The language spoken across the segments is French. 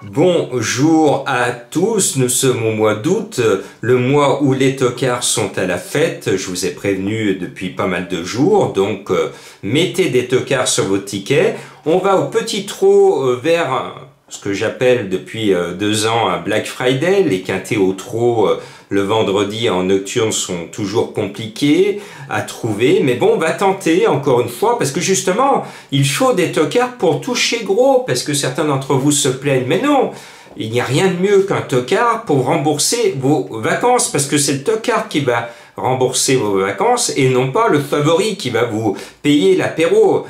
Bonjour à tous, nous sommes au mois d'août, le mois où les tocards sont à la fête. Je vous ai prévenu depuis pas mal de jours, donc mettez des tocards sur vos tickets. On va au petit trot vers ce que j'appelle depuis 2 ans un Black Friday. Les quintés au trot le vendredi en nocturne sont toujours compliqués à trouver, mais bon, on va tenter encore une fois, parce que justement, il faut des tocards pour toucher gros, parce que certains d'entre vous se plaignent, mais non, il n'y a rien de mieux qu'un tocard pour rembourser vos vacances, parce que c'est le tocard qui va rembourser vos vacances et non pas le favori qui va vous payer l'apéro,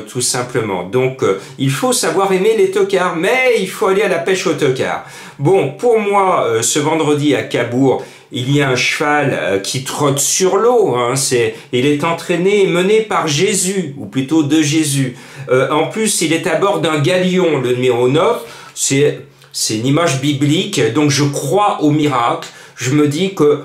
tout simplement. Donc, il faut savoir aimer les tocards, mais il faut aller à la pêche aux tocards. Bon, pour moi, ce vendredi à Cabourg, il y a un cheval qui trotte sur l'eau, hein, il est entraîné et mené par Jésus, ou plutôt de Jésus. En plus, il est à bord d'un galion, le numéro 9, c'est une image biblique, donc je crois au miracle. Je me dis que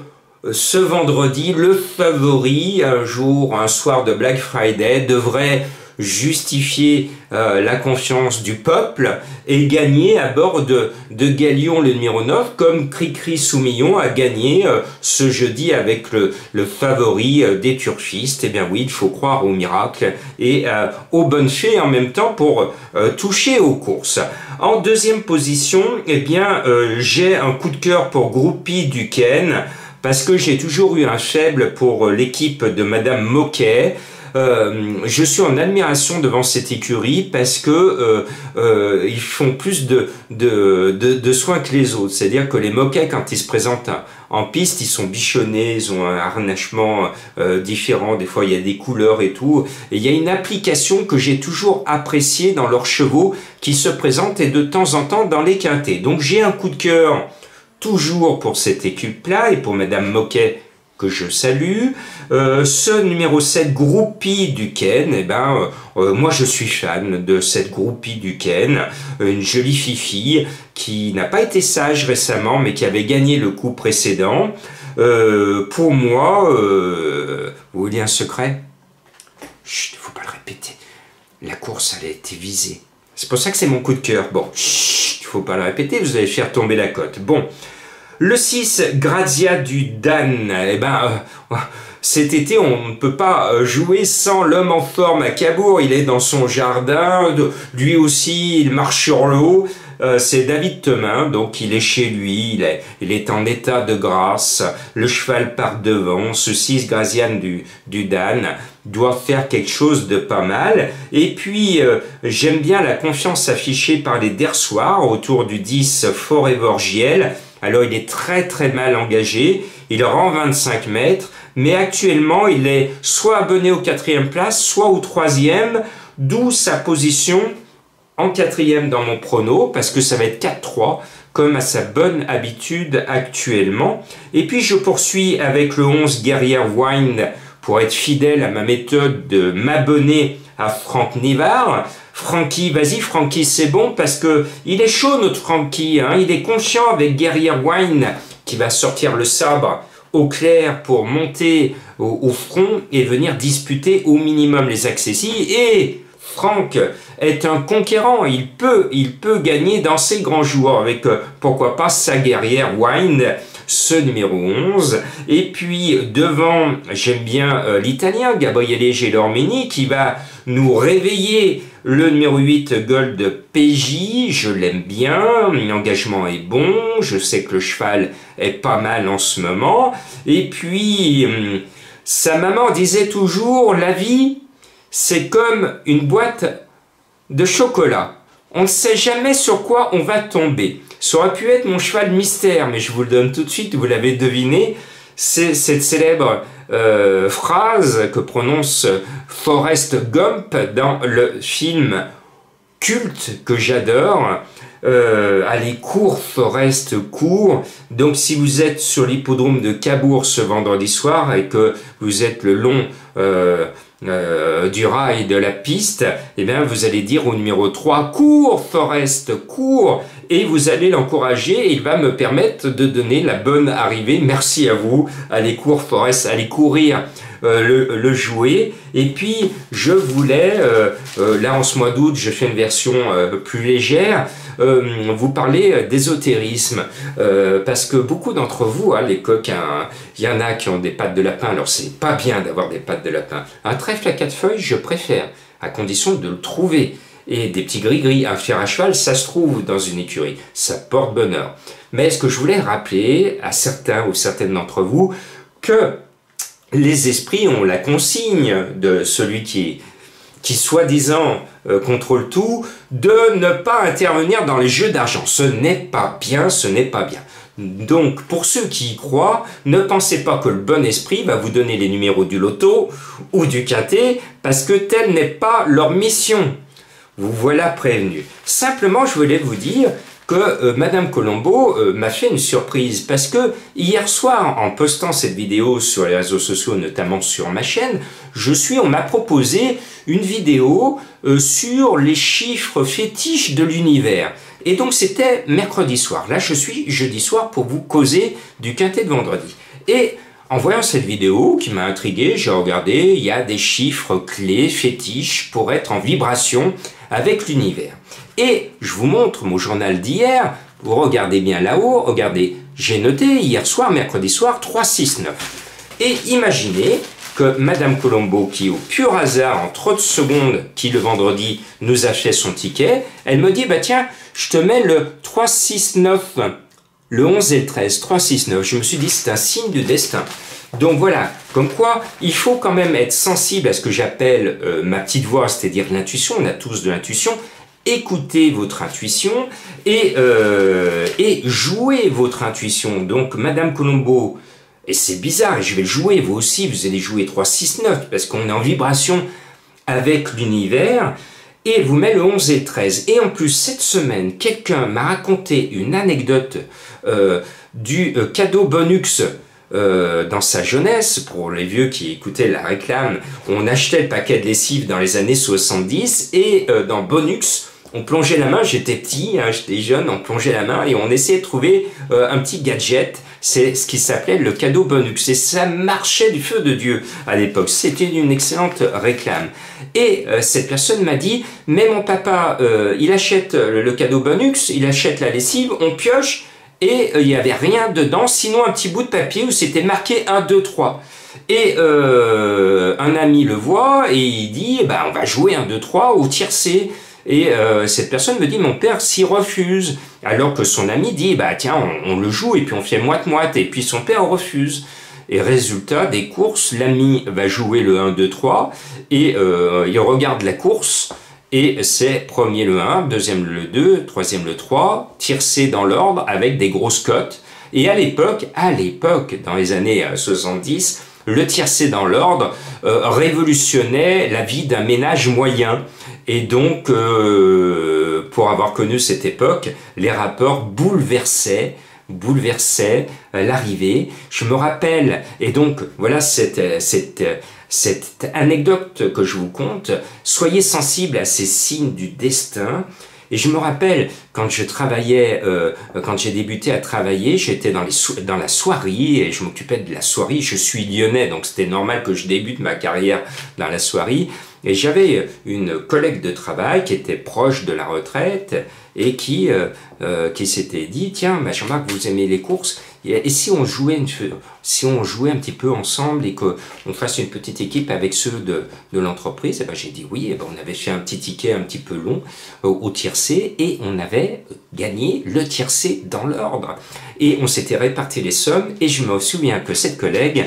ce vendredi, le favori, un soir de Black Friday, devrait justifier la confiance du peuple et gagner à bord de Galion le numéro 9, comme Cricri Soumillon a gagné ce jeudi avec le favori des turfistes. Eh bien oui, il faut croire au miracle et aux bonnes fées en même temps pour toucher aux courses. En deuxième position, eh bien, j'ai un coup de cœur pour Groupie Duquesne, parce que j'ai toujours eu un faible pour l'équipe de Madame Moquet. Je suis en admiration devant cette écurie parce que ils font plus de soins que les autres. C'est-à-dire que les Moquets, quand ils se présentent en piste, ils sont bichonnés, ils ont un harnachement différent. Des fois, il y a des couleurs et tout. Et il y a une application que j'ai toujours appréciée dans leurs chevaux qui se présentent et de temps en temps dans les quintés. Donc j'ai un coup de cœur toujours pour cette équipe-là et pour Madame Moquet, que je salue. Ce numéro 7, Groupie Duquesne, eh ben, moi je suis fan de cette Groupie Duquesne, une jolie fifille qui n'a pas été sage récemment, mais qui avait gagné le coup précédent. Pour moi, vous voulez un secret? Chut, faut pas le répéter. La course, elle a été visée. C'est pour ça que c'est mon coup de cœur. Bon, chut, faut pas le répéter, vous allez faire tomber la cote. Bon. Le 6, Grazia du Dan, eh ben, cet été, on ne peut pas jouer sans l'homme en forme à Cabourg. Il est dans son jardin, lui aussi, il marche sur l'eau. C'est David Temin, donc il est chez lui, il est en état de grâce. Le cheval part devant, ce 6, Graziane du Dan, doit faire quelque chose de pas mal. Et puis, j'aime bien la confiance affichée par les Dersoirs autour du 10, Forever Giel. Alors il est très très mal engagé, il rend 25 mètres, mais actuellement il est soit abonné aux 4e place, soit au 3e, d'où sa position en 4e dans mon prono, parce que ça va être 4-3, comme à sa bonne habitude actuellement. Et puis je poursuis avec le 11 Guerrière Wine, pour être fidèle à ma méthode de m'abonner à Franck Nivard. Francky, vas-y Francky, c'est bon parce que il est chaud notre Francky, hein, il est confiant avec Guerrière Wine qui va sortir le sabre au clair pour monter au front et venir disputer au minimum les accessis. Et Franck est un conquérant, il peut gagner dans ses grands jours avec pourquoi pas sa Guerrière Wine, ce numéro 11. Et puis devant, j'aime bien l'italien Gabriele Gelormini qui va nous réveiller. Le numéro 8, Gold PJ, je l'aime bien, l'engagement est bon, je sais que le cheval est pas mal en ce moment. Et puis, sa maman disait toujours, la vie, c'est comme une boîte de chocolat. On ne sait jamais sur quoi on va tomber. Ça aurait pu être mon cheval mystère, mais je vous le donne tout de suite, vous l'avez deviné. C'est cette célèbre phrase que prononce Forrest Gump dans le film culte que j'adore. Allez, cours Forrest, cours. Donc si vous êtes sur l'hippodrome de Cabourg ce vendredi soir et que vous êtes le long du rail de la piste, eh bien vous allez dire au numéro 3, cours Forrest, cours. et vous allez l'encourager et il va me permettre de donner la bonne arrivée. Merci à vous. Allez Forest, allez courir le jouet. Et puis je voulais, là en ce mois d'août, je fais une version plus légère, vous parler d'ésotérisme, parce que beaucoup d'entre vous, hein, les coquins, il y en a qui ont des pattes de lapin. Alors c'est pas bien d'avoir des pattes de lapin. Un trèfle à 4 feuilles, je préfère, à condition de le trouver. Et des petits gris-gris, un fer à cheval, ça se trouve dans une écurie, ça porte bonheur. Mais ce que je voulais rappeler à certains ou certaines d'entre vous, que les esprits ont la consigne de celui qui soi-disant contrôle tout, de ne pas intervenir dans les jeux d'argent. Ce n'est pas bien, ce n'est pas bien. Donc, pour ceux qui y croient, ne pensez pas que le bon esprit va vous donner les numéros du loto ou du quintet, parce que telle n'est pas leur mission. Vous voilà prévenu. Simplement, je voulais vous dire que Madame Colombo m'a fait une surprise, parce que hier soir, en postant cette vidéo sur les réseaux sociaux, notamment sur ma chaîne, on m'a proposé une vidéo sur les chiffres fétiches de l'univers. Et donc c'était mercredi soir. Là, je suis jeudi soir pour vous causer du quintet de vendredi. Et en voyant cette vidéo qui m'a intrigué, j'ai regardé, il y a des chiffres clés fétiches pour être en vibration avec l'univers. Et je vous montre mon journal d'hier, vous regardez bien là-haut, regardez, j'ai noté hier soir, mercredi soir, 369. Et imaginez que Madame Colombo, qui au pur hasard, en 30 secondes, qui le vendredi nous a fait son ticket, elle me dit, bah tiens, je te mets le 369, le 11 et le 13, 369. Je me suis dit, c'est un signe du destin. Donc voilà, comme quoi, il faut quand même être sensible à ce que j'appelle ma petite voix, c'est-à-dire l'intuition, on a tous de l'intuition. Écoutez votre intuition et jouez votre intuition. Donc, Madame Colombo, et c'est bizarre, et je vais le jouer, vous aussi, vous allez jouer 369, parce qu'on est en vibration avec l'univers, et elle vous met le 11 et le 13. Et en plus, cette semaine, quelqu'un m'a raconté une anecdote du cadeau Bonux dans sa jeunesse. Pour les vieux qui écoutaient la réclame, on achetait le paquet de lessive dans les années 70, et dans Bonux, on plongeait la main, j'étais petit, hein, j'étais jeune, on plongeait la main et on essayait de trouver un petit gadget, c'est ce qui s'appelait le cadeau Bonux, et ça marchait du feu de Dieu à l'époque, c'était une excellente réclame. Et cette personne m'a dit, mais mon papa, il achète le cadeau Bonux, il achète la lessive, on pioche, et il n'y avait rien dedans, sinon un petit bout de papier où c'était marqué 1, 2, 3. Et un ami le voit et il dit, bah, on va jouer 1, 2, 3 au tiercé. Et cette personne me dit, mon père s'y refuse. Alors que son ami dit, bah tiens, on le joue et puis on fait moite-moite. Et puis son père refuse. Et résultat des courses, l'ami va jouer le 1, 2, 3. Et il regarde la course. Et c'est premier le 1, deuxième le 2, troisième le 3. Tiercé dans l'ordre avec des grosses cotes. Et à l'époque, dans les années 70, le tiercé dans l'ordre révolutionnait la vie d'un ménage moyen. Et donc, pour avoir connu cette époque, les rapports bouleversaient l'arrivée. Je me rappelle, et donc voilà cette anecdote que je vous conte, soyez sensibles à ces signes du destin. Et je me rappelle, quand je travaillais, quand j'ai débuté à travailler, j'étais dans la soierie et je m'occupais de la soierie. Je suis lyonnais, donc c'était normal que je débute ma carrière dans la soierie. Et j'avais une collègue de travail qui était proche de la retraite et qui s'était dit, tiens, bah, Jean-Marc, vous aimez les courses, et si on jouait un petit peu ensemble et qu'on fasse une petite équipe avec ceux de l'entreprise? Et ben, j'ai dit oui, et ben, on avait fait un petit ticket un petit peu long au tiercé et on avait gagné le tiercé dans l'ordre. Et on s'était réparti les sommes et je me souviens que cette collègue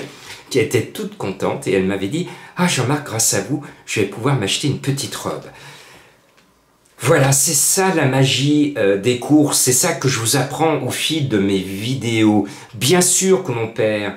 qui était toute contente et elle m'avait dit « Ah Jean-Marc, grâce à vous, je vais pouvoir m'acheter une petite robe. » Voilà, c'est ça la magie des courses, c'est ça que je vous apprends au fil de mes vidéos. Bien sûr que l'on perd,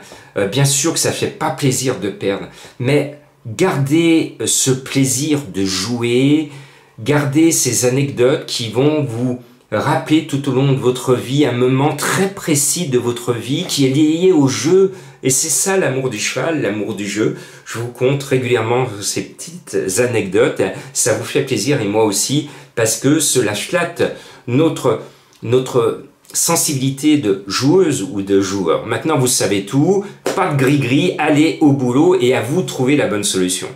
bien sûr que ça fait pas plaisir de perdre, mais gardez ce plaisir de jouer, gardez ces anecdotes qui vont vous rappeler tout au long de votre vie un moment très précis de votre vie qui est lié au jeu. Et c'est ça l'amour du cheval, l'amour du jeu. Je vous conte régulièrement ces petites anecdotes. Ça vous fait plaisir et moi aussi, parce que cela flatte notre notre sensibilité de joueuse ou de joueur. Maintenant, vous savez tout, pas de gris-gris, allez au boulot et à vous de trouver la bonne solution.